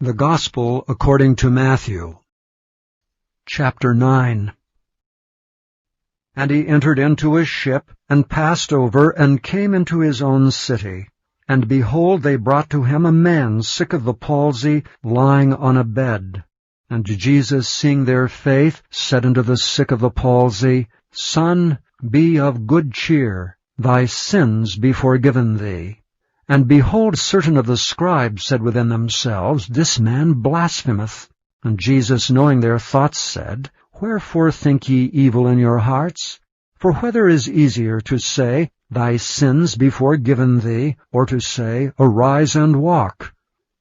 The Gospel according to Matthew. Chapter 9. And he entered into a ship, and passed over, and came into his own city. And behold, they brought to him a man sick of the palsy, lying on a bed. And Jesus, seeing their faith, said unto the sick of the palsy, Son, be of good cheer, thy sins be forgiven thee. And behold, certain of the scribes said within themselves, This man blasphemeth. And Jesus, knowing their thoughts, said, Wherefore think ye evil in your hearts? For whether is easier to say, Thy sins be forgiven thee, or to say, Arise and walk?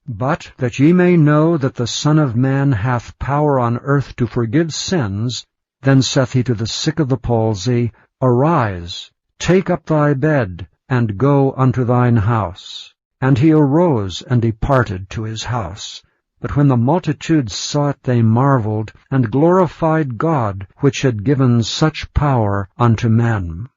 But that ye may know that the Son of Man hath power on earth to forgive sins, then saith he to the sick of the palsy, Arise, take up thy bed, and go unto thine house. And he arose and departed to his house. But when the multitudes saw it, they marveled, and glorified God, which had given such power unto men.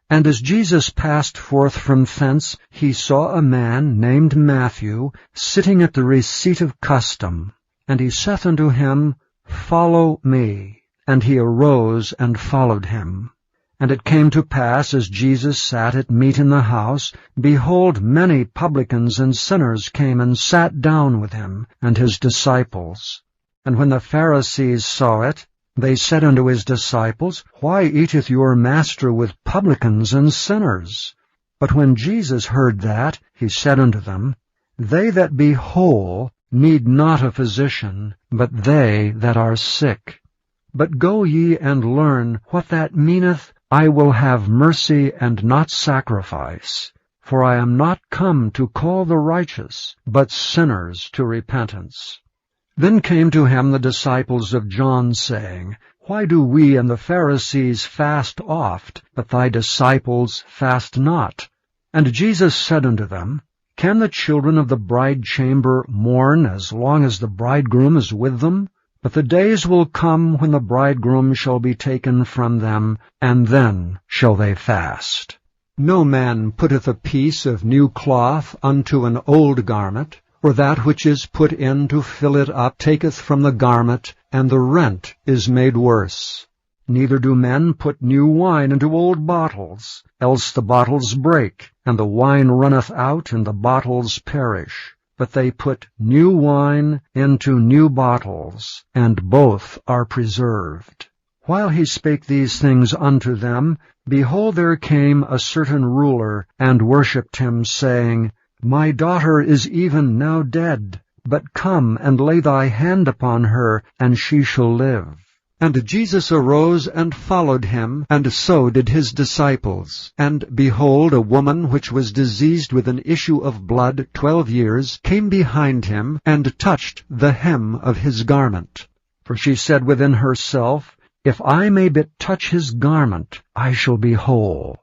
And as Jesus passed forth from thence, he saw a man named Matthew sitting at the receipt of custom. And he saith unto him, Follow me. And he arose and followed him. And it came to pass, as Jesus sat at meat in the house, behold, many publicans and sinners came and sat down with him and his disciples. And when the Pharisees saw it, they said unto his disciples, Why eateth your master with publicans and sinners? But when Jesus heard that, he said unto them, They that be whole need not a physician, but they that are sick. But go ye and learn what that meaneth, I will have mercy and not sacrifice. For I am not come to call the righteous, but sinners to repentance. Then came to him the disciples of John, saying, Why do we and the Pharisees fast oft, but thy disciples fast not? And Jesus said unto them, Can the children of the bridechamber mourn as long as the bridegroom is with them? But the days will come when the bridegroom shall be taken from them, and then shall they fast. No man putteth a piece of new cloth unto an old garment, or that which is put in to fill it up taketh from the garment, and the rent is made worse. Neither do men put new wine into old bottles, else the bottles break, and the wine runneth out, and the bottles perish. But they put new wine into new bottles, and both are preserved. While he spake these things unto them, behold, there came a certain ruler, and worshipped him, saying, My daughter is even now dead, but come and lay thy hand upon her, and she shall live. And Jesus arose and followed him, and so did his disciples. And behold, a woman which was diseased with an issue of blood 12 years came behind him, and touched the hem of his garment. For she said within herself, If I may but touch his garment, I shall be whole.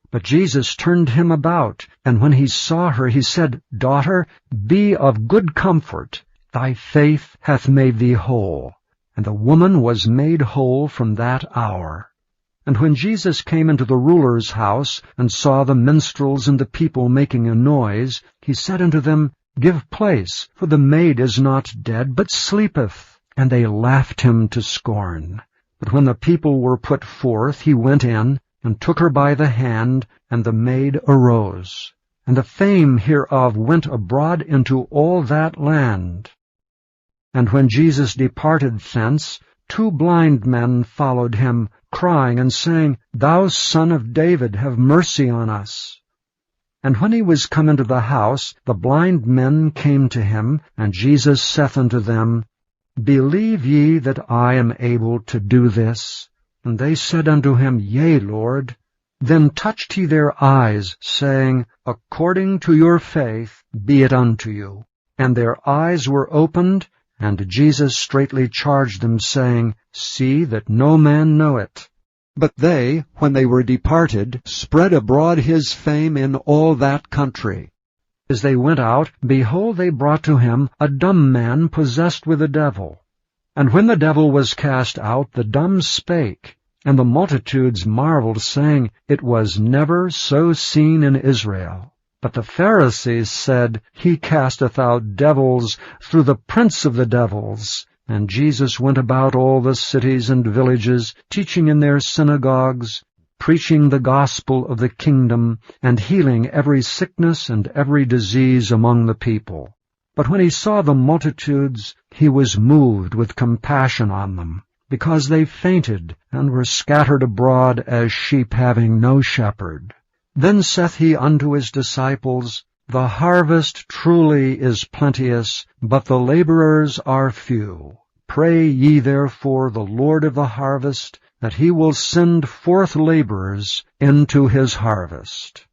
But Jesus turned him about, and when he saw her, he said, Daughter, be of good comfort, thy faith hath made thee whole. And the woman was made whole from that hour. And when Jesus came into the ruler's house, and saw the minstrels and the people making a noise, he said unto them, Give place, for the maid is not dead, but sleepeth. And they laughed him to scorn. But when the people were put forth, he went in, and took her by the hand, and the maid arose. And the fame hereof went abroad into all that land. And when Jesus departed thence, 2 blind men followed him, crying and saying, Thou Son of David, have mercy on us. And when he was come into the house, the blind men came to him, and Jesus saith unto them, Believe ye that I am able to do this? And they said unto him, Yea, Lord. Then touched he their eyes, saying, According to your faith be it unto you. And their eyes were opened, and Jesus straitly charged them, saying, See that no man know it. But they, when they were departed, spread abroad his fame in all that country. As they went out, behold, they brought to him a dumb man possessed with a devil. And when the devil was cast out, the dumb spake, and the multitudes marveled, saying, It was never so seen in Israel. But the Pharisees said, He casteth out devils through the prince of the devils. And Jesus went about all the cities and villages, teaching in their synagogues, preaching the gospel of the kingdom, and healing every sickness and every disease among the people. But when he saw the multitudes, he was moved with compassion on them, because they fainted, and were scattered abroad as sheep having no shepherd. Then saith he unto his disciples, The harvest truly is plenteous, but the laborers are few. Pray ye therefore the Lord of the harvest, that he will send forth laborers into his harvest.